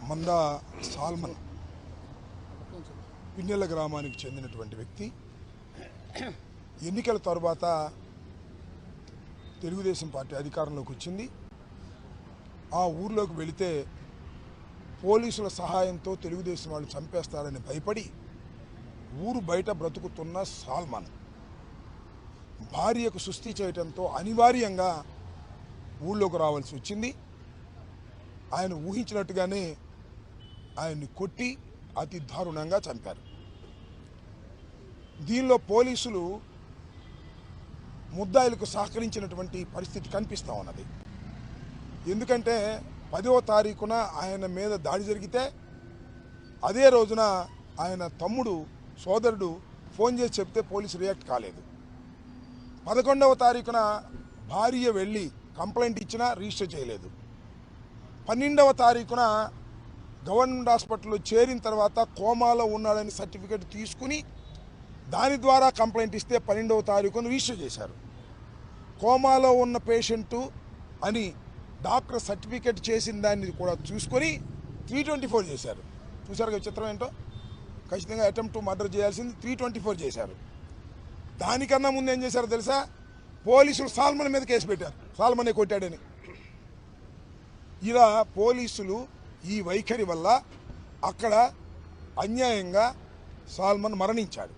మందా salmon Pinnelli గ్రామానికి చెందినటువంటి వ్యక్తి ఎన్నికల తర్వాత తెలుగుదేశం పార్టీ అధికారంలోకి వచ్చింది. ఆ ఊర్లోకి వెళితే పోలీసుల సహాయంతో తెలుగుదేశం వాళ్ళు చంపేస్తారని భయపడి ఊరు బయట బ్రతుకుతున్న సాల్మన్ భార్యకు సుస్థి చేయడంతో అనివార్యంగా ఊళ్ళోకి రావాల్సి వచ్చింది. ఆయన ఊహించినట్టుగానే ఆయన్ని కొట్టి అతి దారుణంగా చంపారు. దీనిలో పోలీసులు ముద్దాయిలకు సహకరించినటువంటి పరిస్థితి కనిపిస్తూ ఉన్నది. ఎందుకంటే 10వ తారీఖున ఆయన మీద దాడి జరిగితే అదే రోజున ఆయన తమ్ముడు సోదరుడు ఫోన్ చేసి చెప్తే పోలీసు రియాక్ట్ కాలేదు. 11వ తారీఖున భార్య వెళ్ళి కంప్లైంట్ ఇచ్చినా రిజిస్టర్ చేయలేదు. 12వ తారీఖున గవర్నమెంట్ హాస్పిటల్లో చేరిన తర్వాత కోమాలో ఉన్నాడని సర్టిఫికేట్ తీసుకుని దాని ద్వారా కంప్లైంట్ ఇస్తే 12వ తారీఖున రిజిస్టర్ చేశారు. కోమాలో ఉన్న పేషెంటు అని డాక్టర్ సర్టిఫికేట్ చేసిన దాన్ని కూడా చూసుకొని 324 చేశారు. చూసారు చిత్రం ఏంటో, ఖచ్చితంగా అటెంప్ట్ టు మర్డర్ చేయాల్సింది 324 చేశారు. దానికన్నా ముందు ఏం చేశారో తెలుసా, పోలీసులు సాల్మన్ మీద కేసు పెట్టారు, సాల్మనే కొట్టాడని. ఇలా పోలీసులు ఈ వైఖరి వల్ల అక్కడ అన్యాయంగా సాల్మన్ మరణించాడు.